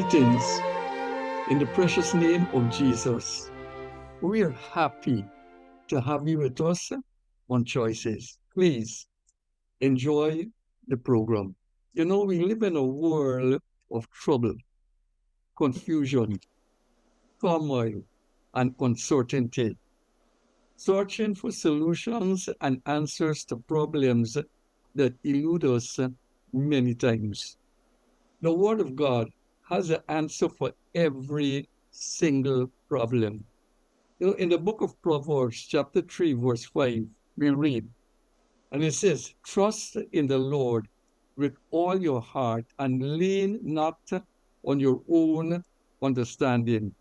Greetings in the precious name of Jesus. We are happy to have you with us on Choices. Please enjoy the program. You know, we live in a world of trouble, confusion, turmoil, and uncertainty, searching for solutions and answers to problems that elude us many times. The Word of God has an answer for every single problem. You know, in the book of Proverbs, chapter 3, verse 5, we read, and it says, trust in the Lord with all your heart and lean not on your own understanding.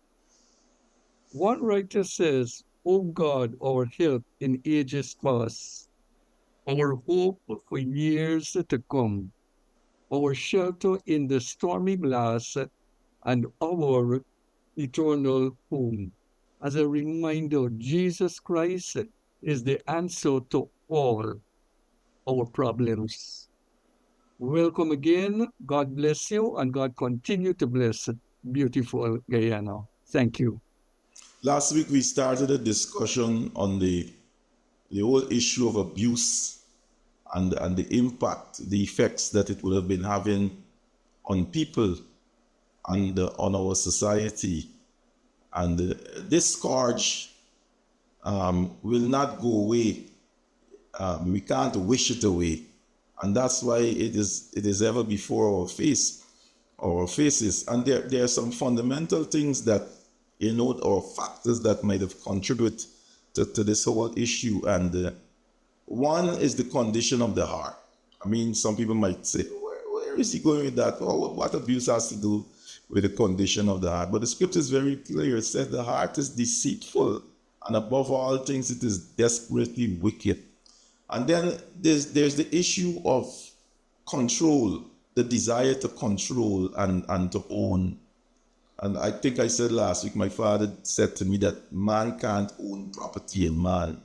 One writer says, O God, our help in ages past, our hope for years to come, our shelter in the stormy blast, and our eternal home. As a reminder, Jesus Christ is the answer to all our problems. Welcome again. God bless you, and God continue to bless beautiful Guyana. Thank you. Last week we started a discussion on the whole issue of abuse and the impact, the effects that it would have been having on people and on our society. And this scourge will not go away. We can't wish it away, and that's why it is ever before our faces. And there are some fundamental things that or factors that might have contributed to this whole issue. And one is the condition of the heart. I mean, some people might say, where is he going with that? Oh, what abuse has to do with the condition of the heart? But the scripture is very clear. It says the heart is deceitful, and above all things, it is desperately wicked. And then there's the issue of control, the desire to control and to own. And I think I said last week, my father said to me that man can't own property in man.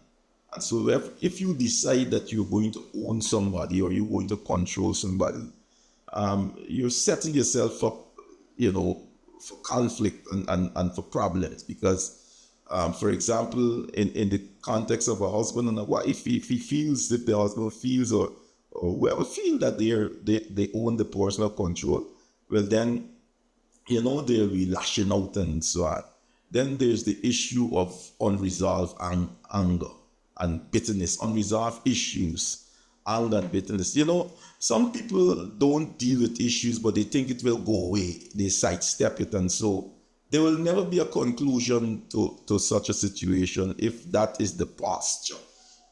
And so if you decide that you're going to own somebody or you're going to control somebody, you're setting yourself up, for conflict and for problems. Because, for example, in the context of a husband and a wife, if he feels, if the husband feels or whoever feel that they own the personal control, well then, they'll be lashing out and so on. Then there's the issue of unresolved anger and bitterness, unresolved issues, anger and bitterness. Some people don't deal with issues, but they think it will go away. They sidestep it, and so there will never be a conclusion to such a situation if that is the posture.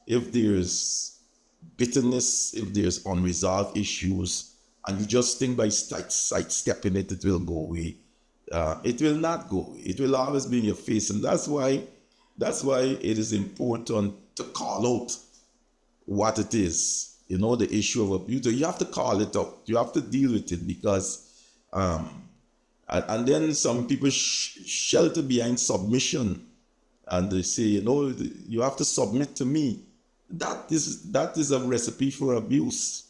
If there's bitterness, if there's unresolved issues, and you just think by sidestepping it, it will go away. It will not go away. It will always be in your face, and that's why it is important to call out what it is. The issue of abuse. You have to call it out. You have to deal with it, because, and then some people shelter behind submission, and they say, you have to submit to me. That is a recipe for abuse.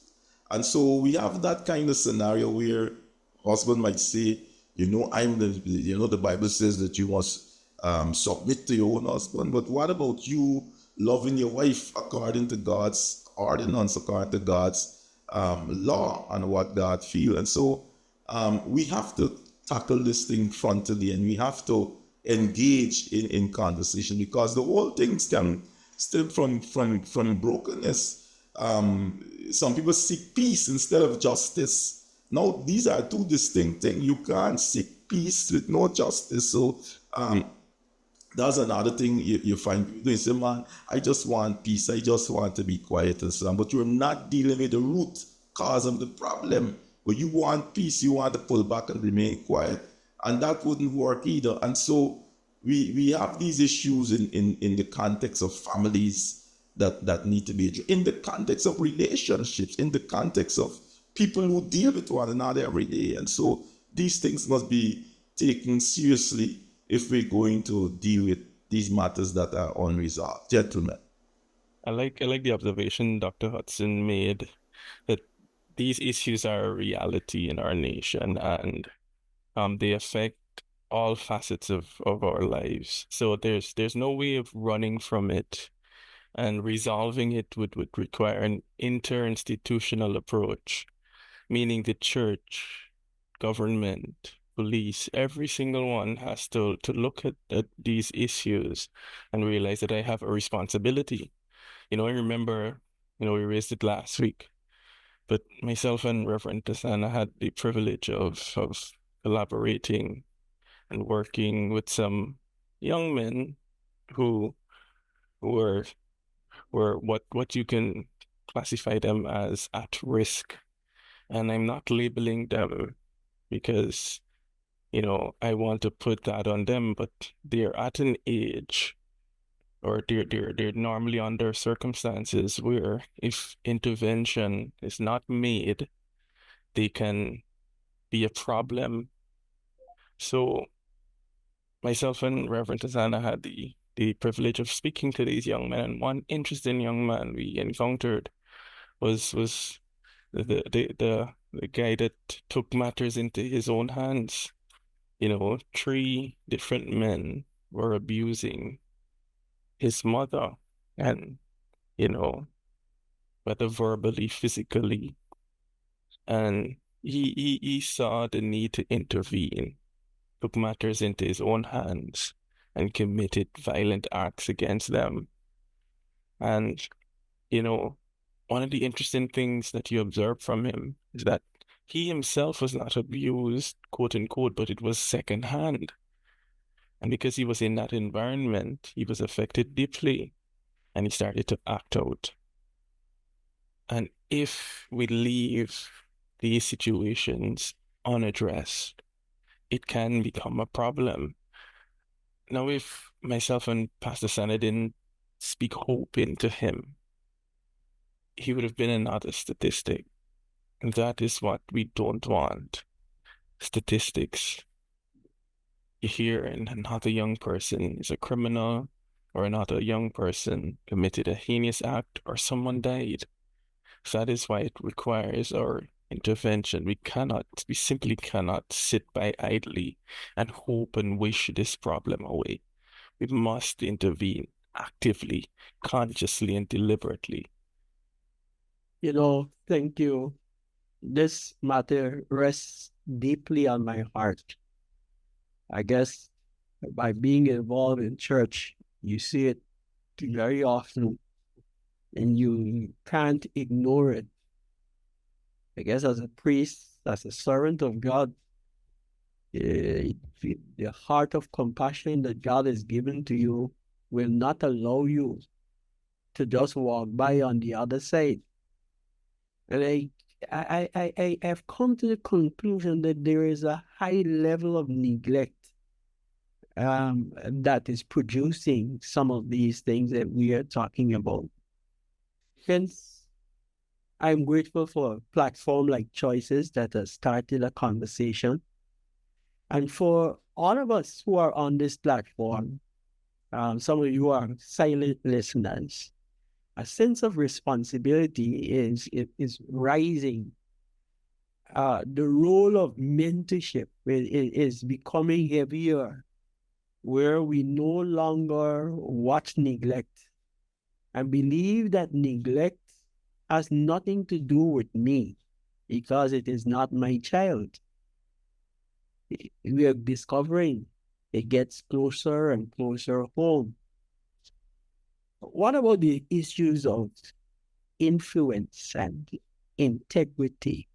And so we have that kind of scenario where husband might say, the Bible says that you must submit to your own husband. But what about you loving your wife according to God's ordinance, according to God's law and what God feels? And so we have to tackle this thing frontally, and we have to engage in conversation, because the whole thing can stem from brokenness. Some people seek peace instead of justice. Now, these are two distinct things. You can't seek peace with no justice. So that's another thing you find people doing. Say, man, I just want peace. I just want to be quiet and so on. But you're not dealing with the root cause of the problem. But you want peace. You want to pull back and remain quiet. And that wouldn't work either. And so we have these issues in the context of families that need to be addressed, in the context of relationships, in the context of people who deal with one another every day. And so these things must be taken seriously if we're going to deal with these matters that are unresolved. Gentlemen. I like the observation Dr. Hudson made, that these issues are a reality in our nation, and They affect all facets of our lives. So there's no way of running from it, and resolving it would require an interinstitutional approach, meaning the church, government, police, every single one has to look at these issues and realize that I have a responsibility. I remember, we raised it last week, but myself and Reverend Tasana had the privilege of collaborating and working with some young men who were what you can classify them as at risk. And I'm not labeling them because, I want to put that on them, but they're at an age, or they're normally under circumstances where if intervention is not made, they can be a problem. So myself and Reverend Tazana had the privilege of speaking to these young men, and one interesting young man we encountered was the guy that took matters into his own hands. Three different men were abusing his mother, and you know, whether verbally, physically, and he saw the need to intervene, took matters into his own hands, and committed violent acts against them. And, you know, one of the interesting things that you observe from him is that he himself was not abused, quote unquote, but it was secondhand. And because he was in that environment, he was affected deeply, and he started to act out. And if we leave these situations unaddressed, it can become a problem. Now, if myself and Pastor Sana didn't speak hope into him, he would have been another statistic. And that is what we don't want. Statistics. You hear another young person is a criminal, or another young person committed a heinous act, or someone died. So that is why it requires our intervention. We simply cannot sit by idly and hope and wish this problem away. We must intervene actively, consciously, and deliberately. Thank you. This matter rests deeply on my heart. I guess by being involved in church, you see it very often and you can't ignore it. I guess as a priest, as a servant of God, the heart of compassion that God has given to you will not allow you to just walk by on the other side. And I have come to the conclusion that there is a high level of neglect that is producing some of these things that we are talking about. Hence, I'm grateful for a platform like Choices that has started a conversation. And for all of us who are on this platform, some of you are silent listeners, a sense of responsibility is rising. The role of mentorship is becoming heavier, where we no longer watch neglect and believe that neglect has nothing to do with me because it is not my child. We are discovering it gets closer and closer home. What about the issues of influence and integrity?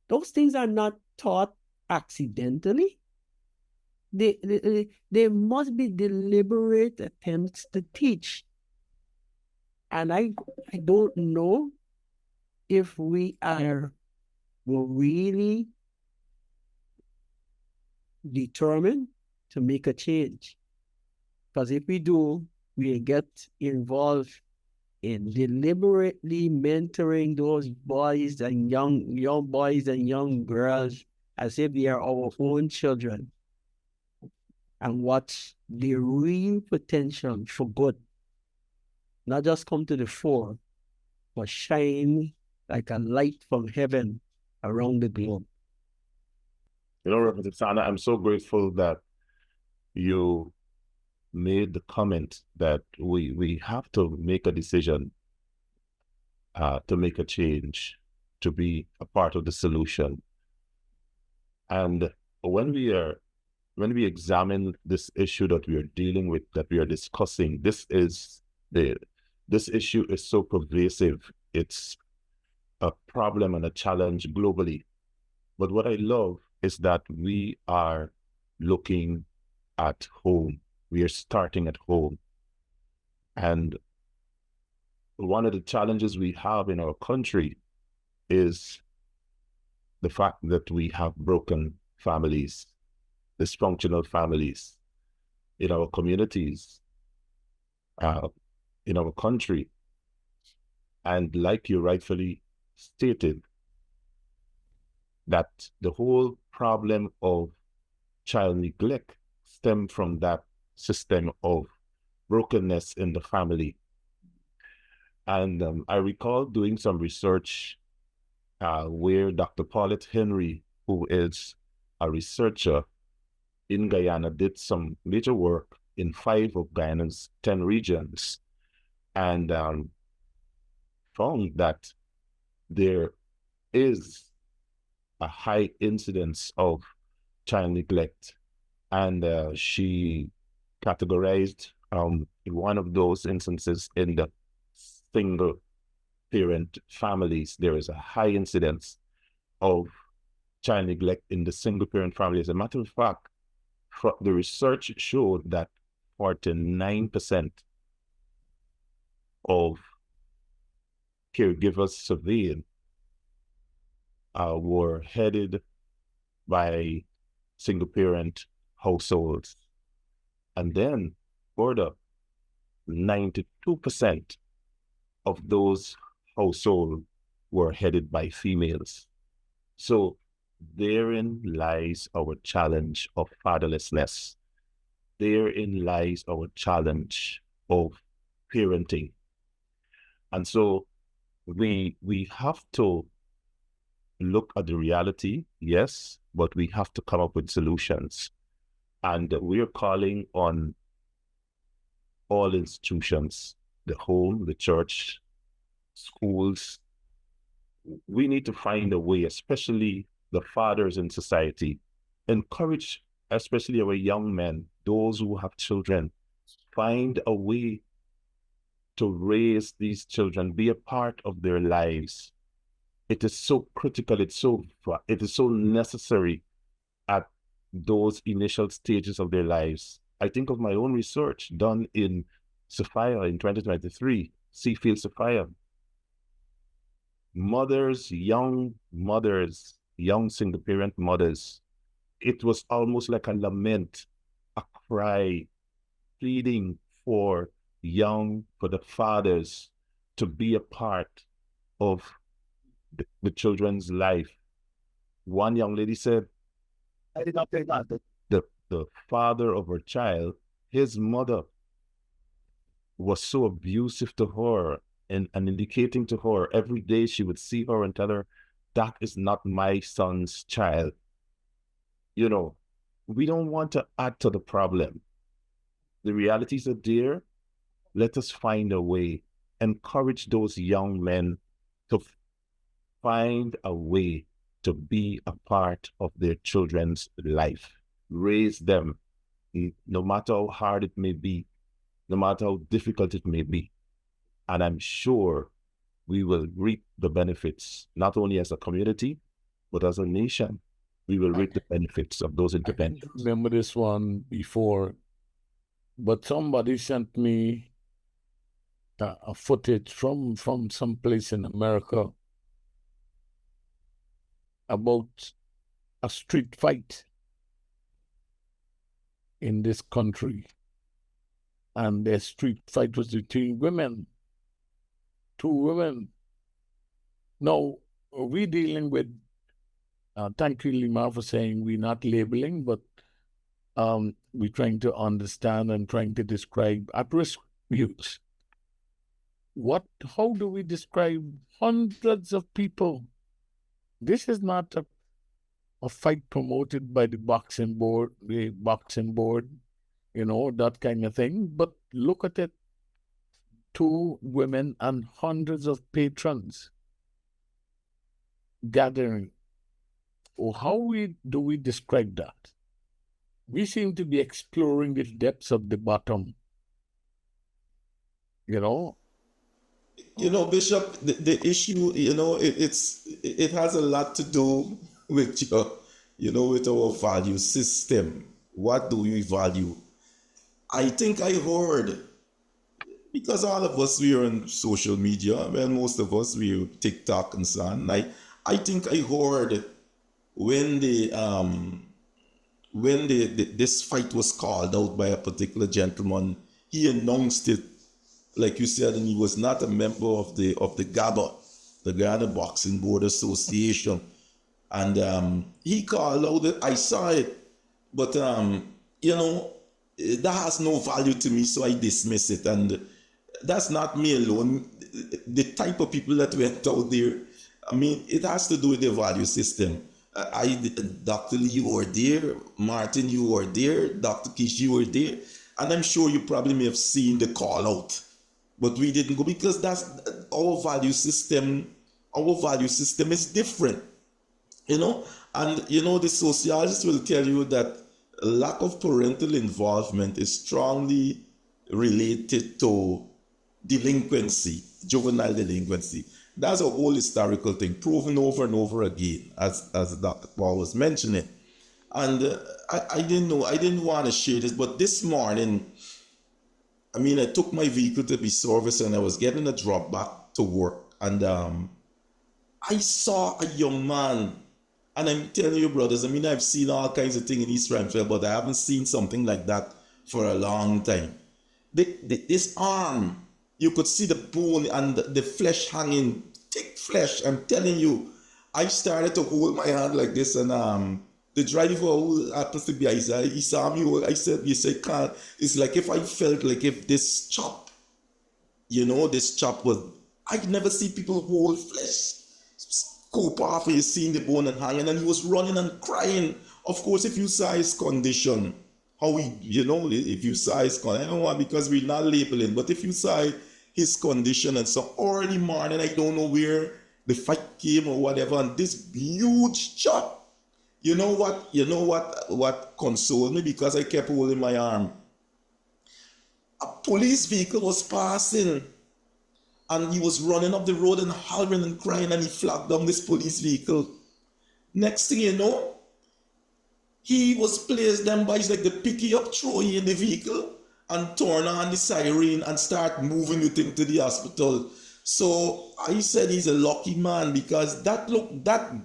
Those things are not taught accidentally. They must be deliberate attempts to teach. And I don't know if we are really determined to make a change. Because if we do, we get involved in deliberately mentoring those boys and young boys and young girls as if they are our own children, and watch the real potential for good not just come to the fore, but shine like a light from heaven around the globe. Representative Sanders, I'm so grateful that you made the comment that we have to make a decision to make a change, to be a part of the solution. And when we examine this issue that we are dealing with, that we are discussing, this issue is so pervasive. It's a problem and a challenge globally. But what I love is that we are looking at home. We are starting at home. And one of the challenges we have in our country is the fact that we have broken families, dysfunctional families in our communities, in our country. And like you rightfully stated, that the whole problem of child neglect stemmed from that system of brokenness in the family. And I recall doing some research where Dr. Paulette Henry, who is a researcher in Guyana, did some major work in 5 of Guyana's 10 regions, and found that there is a high incidence of child neglect. And she categorized one of those instances in the single parent families. There is a high incidence of child neglect in the single parent family. As a matter of fact, the research showed that 49% of caregivers surveyed were headed by single parent households. And then further, 92% of those households were headed by females. So therein lies our challenge of fatherlessness. Therein lies our challenge of parenting. And so we have to look at the reality, yes, but we have to come up with solutions. And we are calling on all institutions, the home, the church, schools. We need to find a way, especially the fathers in society, encourage especially our young men, those who have children, find a way to raise these children, be a part of their lives. It is so critical, it is so necessary at those initial stages of their lives. I think of my own research done in Sophia in 2023, Seafield Sophia. Young single parent mothers, it was almost like a lament, a cry, pleading for the fathers to be a part of the children's life. One young lady said, I did not think that the father of her child, his mother, was so abusive to her and indicating to her every day she would see her and tell her, that is not my son's child. We don't want to add to the problem. The realities are there. Let us find a way. Encourage those young men to find a way to be a part of their children's life. Raise them, no matter how hard it may be, no matter how difficult it may be. And I'm sure we will reap the benefits, not only as a community, but as a nation. We will reap the benefits of those interventions. I remember this one before, but somebody sent me a footage from some place in America about a street fight in this country. And the street fight was between women, 2 women. Now, we're dealing with, thank you, Lima, for saying we're not labeling, but we're trying to understand and trying to describe at-risk youth. How do we describe hundreds of people? This is not a fight promoted by the boxing board, that kind of thing. But look at it, 2 women and hundreds of patrons gathering. Or how do we describe that? We seem to be exploring the depths of the bottom. Bishop, the issue, it has a lot to do with with our value system. What do we value? I think I heard, because all of us, we are on social media, well, most of us, we TikTok and so on. I think I heard when this fight was called out by a particular gentleman, he announced it, like you said, and he was not a member of the GABA, the Guyana Boxing Board Association, and he called out that I saw it, but that has no value to me, so I dismiss it. And that's not me alone. The type of people that went out there, I mean, it has to do with the value system. Dr. Lee, you were there. Martin, you were there. Dr. Kish, you were there. And I'm sure you probably may have seen the call out. But we didn't go because that's our value system. Our value system is different. And the sociologists will tell you that lack of parental involvement is strongly related to delinquency, juvenile delinquency. That's a whole historical thing, proven over and over again, as Dr. Paul was mentioning. And I didn't want to share this, but this morning, I mean, I took my vehicle to be serviced and I was getting a drop back to work. And I saw a young man, and I'm telling you, brothers, I mean, I've seen all kinds of things in East Ramsville, but I haven't seen something like that for a long time. This arm, you could see the bone and the flesh hanging, thick flesh. I'm telling you, I started to hold my hand like this, and the driver who happens to be Isaiah, he saw me. I said, Carl, it's like if I felt like if this chop, this chop was, I'd never see people hold flesh scope off and you seeing the bone and hanging, and he was running and crying. Of course, if you saw his condition, how he, if you saw his condition, I don't want, because we're not labeling, but if you saw his condition, and so early morning, I don't know where the fight came or whatever, and this huge chop. You know what consoled me, because I kept holding my arm. A police vehicle was passing, and he was running up the road and hollering and crying, and he flagged down this police vehicle. Next thing you know, he was placed them by like the pick you up, throw you in the vehicle, and turn on the siren and start moving with him to the hospital. So I said he's a lucky man, because that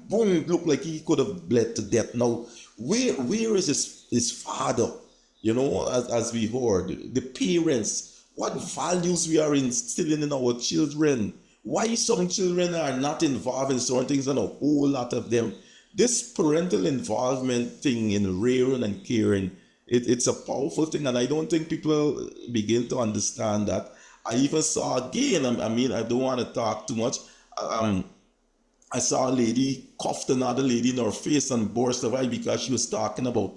bone looked like he could have bled to death. Now, where is his father? As we heard, the parents, what values we are instilling in our children, why some children are not involved in certain things, and a whole lot of them. This parental involvement thing in rearing and caring, it's a powerful thing, and I don't think people begin to understand that. I even saw again, I mean, I don't want to talk too much. I saw a lady cuffed another lady in her face and burst of eye because she was talking about,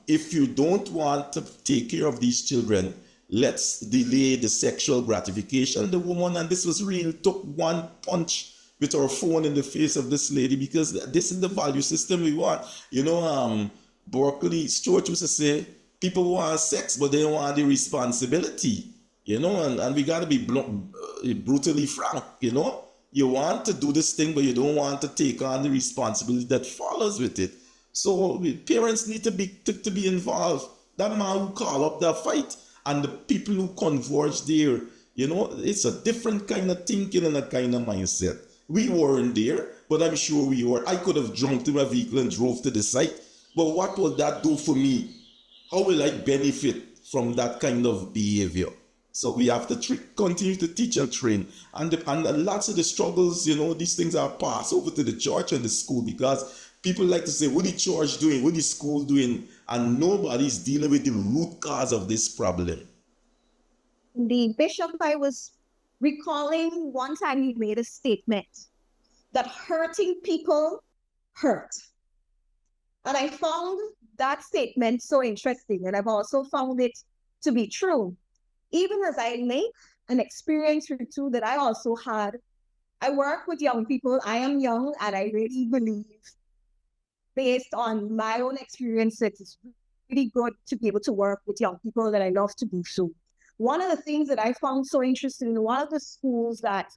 if you don't want to take care of these children, let's delay the sexual gratification. The woman, and this was real, took one punch with her phone in the face of this lady, because this is the value system we want. Berkeley Stewart used to say, people want sex, but they don't want the responsibility. And we got to be brutally frank. You want to do this thing, but you don't want to take on the responsibility that follows with it. So parents need to be involved. That man who called up that fight, and the people who converge there, it's a different kind of thinking and a kind of mindset. We weren't there, but I'm sure we were. I could have jumped in my vehicle and drove to the site, but what will that do for me? How will I benefit from that kind of behavior? So we have to continue to teach and train. And lots of the struggles, these things are passed over to the church and the school, because people like to say, what the church doing? What the school doing? And nobody's dealing with the root cause of this problem. The bishop, I was recalling one time he made a statement that hurting people hurt. And I found that statement so interesting. And I've also found it to be true. Even as I make an experience or two that I also had, I work with young people. I am young, and I really believe, based on my own experiences, it's really good to be able to work with young people that I love to do so. One of the things that I found so interesting in one of the schools that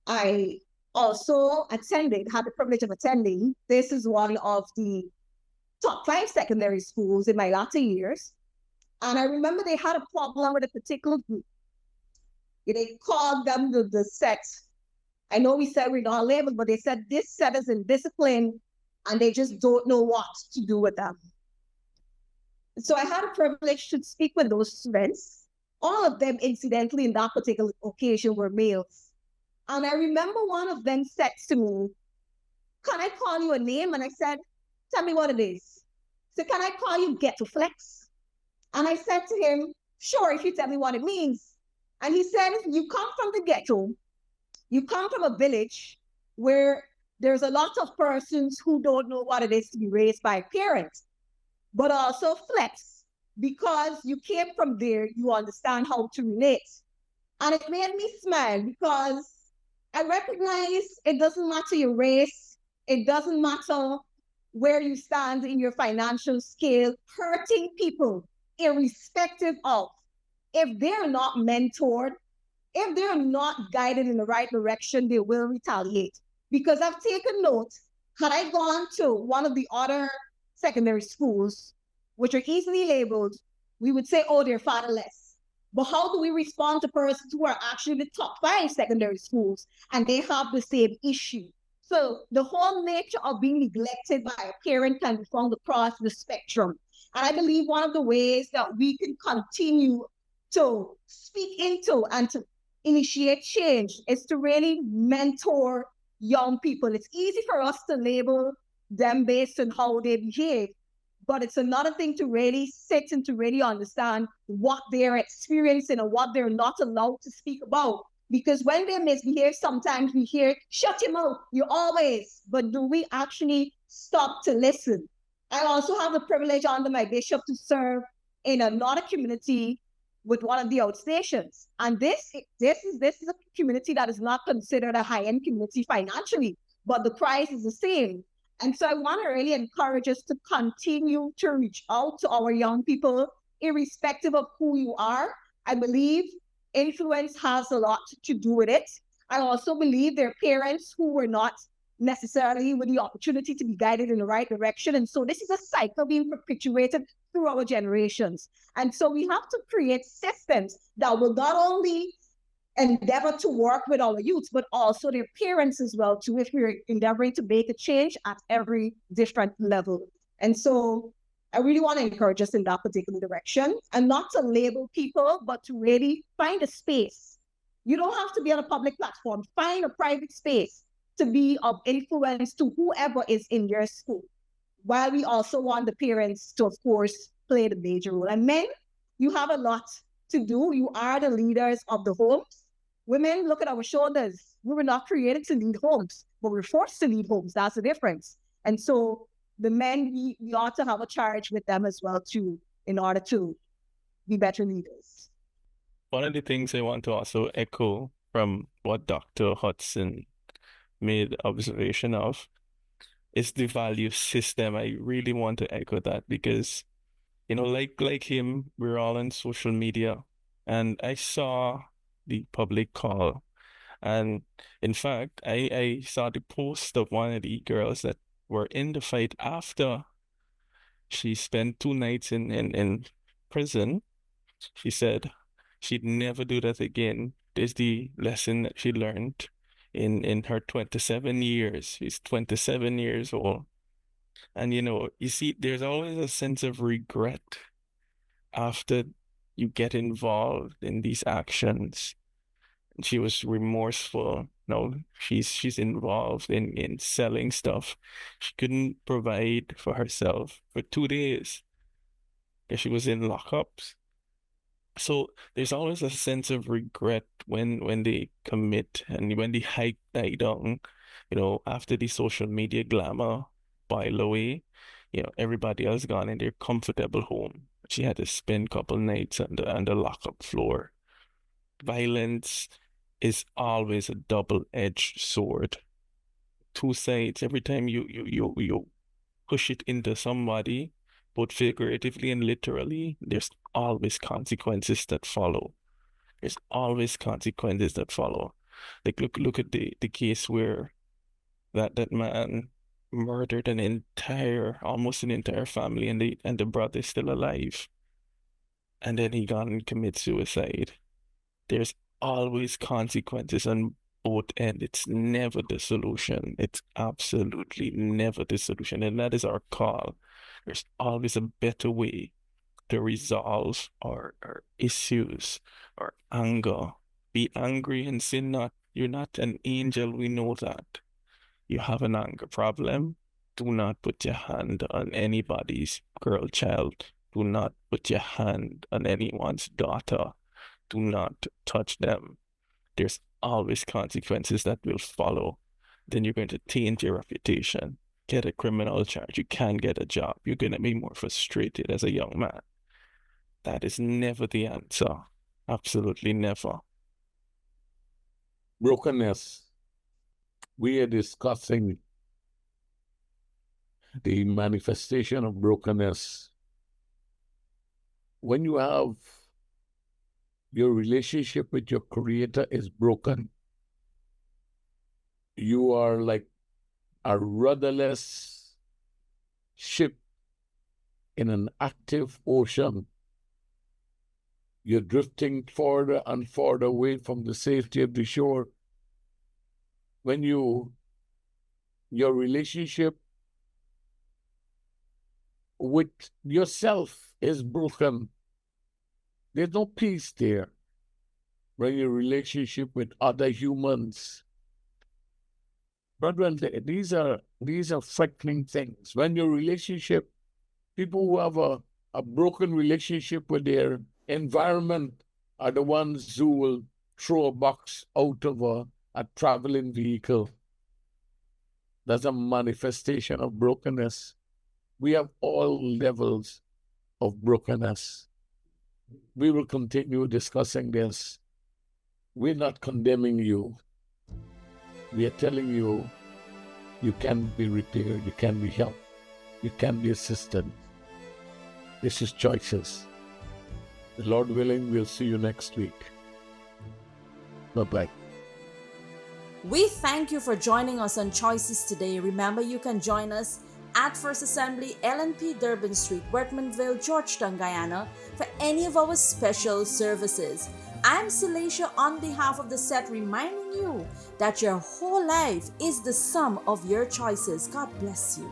I also attended, had the privilege of attending, this is one of the top 5 secondary schools in my latter years. And I remember they had a problem with a particular group. They called them the set. I know we said we're not labeled, but they said this set is in discipline and they just don't know what to do with them. So I had a privilege to speak with those students. All of them, incidentally, in that particular occasion were males. And I remember one of them said to me, "Can I call you a name?" And I said, "Tell me what it is." So, "Can I call you Ghetto Flex?" And I said to him, "Sure, if you tell me what it means." And he said, "You come from the ghetto, you come from a village where there's a lot of persons who don't know what it is to be raised by parents, but also flex. Because you came from there, you understand how to relate." And it made me smile because I recognize it doesn't matter your race, it doesn't matter where you stand in your financial scale, hurting people, irrespective of, if they're not mentored, if they're not guided in the right direction, they will retaliate. Because I've taken note, had I gone to one of the other secondary schools, which are easily labeled, we would say, "Oh, they're fatherless." But how do we respond to persons who are actually the top 5 secondary schools and they have the same issue? So the whole nature of being neglected by a parent can be found across the spectrum. And I believe one of the ways that we can continue to speak into and to initiate change is to really mentor young people. It's easy for us to label them based on how they behave, but it's another thing to really sit and to really understand what they're experiencing and what they're not allowed to speak about. Because when they misbehave, sometimes we hear, "Shut your mouth, you always." But do we actually stop to listen? I also have the privilege under my bishop to serve in another community with one of the outstations. And this is a community that is not considered a high-end community financially, but the price is the same. And so I want to really encourage us to continue to reach out to our young people, irrespective of who you are. I believe influence has a lot to do with it. I also believe there are parents who were not necessarily with the opportunity to be guided in the right direction. And so this is a cycle being perpetuated through our generations. And so we have to create systems that will not only endeavor to work with our youth, but also their parents as well, too, if we're endeavoring to make a change at every different level. And so I really want to encourage us in that particular direction, and not to label people, but to really find a space. You don't have to be on a public platform. Find a private space to be of influence to whoever is in your school. While we also want the parents to, of course, play the major role. And men, you have a lot to do. You are the leaders of the homes. Women, look at our shoulders. We were not created to lead homes, but we're forced to lead homes. That's the difference. And so the men, we ought to have a charge with them as well, too, in order to be better leaders. One of the things I want to also echo from what Dr. Hudson made observation of is the value system. I really want to echo that because, like him, we're all on social media, and I saw the public call. And in fact, I saw the post of one of the girls that were in the fight after she spent 2 nights in prison. She said she'd never do that again. There's the lesson that she learned in her 27 years. She's 27 years old. And you see, there's always a sense of regret after you get involved in these actions. And she was remorseful. No, she's involved in selling stuff. She couldn't provide for herself for 2 days because she was in lockups. So there's always a sense of regret when they commit and when the hype die down, after the social media glamour boil away. everybody else gone in their comfortable home. She had to spend a couple nights on the lock-up floor. Violence is always a double-edged sword. Two sides. Every time you push it into somebody, both figuratively and literally, there's always consequences that follow. There's always consequences that follow. Like look at the case where that man murdered almost an entire family, and the brother is still alive. And then he gone and commit suicide. There's always consequences on both ends. It's never the solution. It's absolutely never the solution. And that is our call. There's always a better way to resolve our issues, our anger. Be angry and sin not. You're not an angel, we know that. You have an anger problem. Do not put your hand on anybody's girl child. Do not put your hand on anyone's daughter. Do not touch them. There's always consequences that will follow. Then you're going to taint your reputation, get a criminal charge. You can't get a job. You're going to be more frustrated as a young man. That is never the answer. Absolutely never. Brokenness. We are discussing the manifestation of brokenness. When you have your relationship with your Creator is broken, you are like a rudderless ship in an active ocean. You're drifting further and further away from the safety of the shore. When your relationship with yourself is broken, there's no peace there. When your relationship with other humans, brethren, these are frightening things. When your relationship, people who have a broken relationship with their environment are the ones who will throw a box out of a traveling vehicle. That's a manifestation of brokenness. We have all levels of brokenness. We will continue discussing this. We're not condemning you. We are telling you, you can be repaired, you can be helped, you can be assisted. This is Choices. The Lord willing, we'll see you next week. Bye-bye. We thank you for joining us on Choices today. Remember, you can join us at First Assembly, LNP Durban Street, Workmanville, Georgetown, Guyana, for any of our special services. I'm Celicia on behalf of the set, reminding you that your whole life is the sum of your choices. God bless you.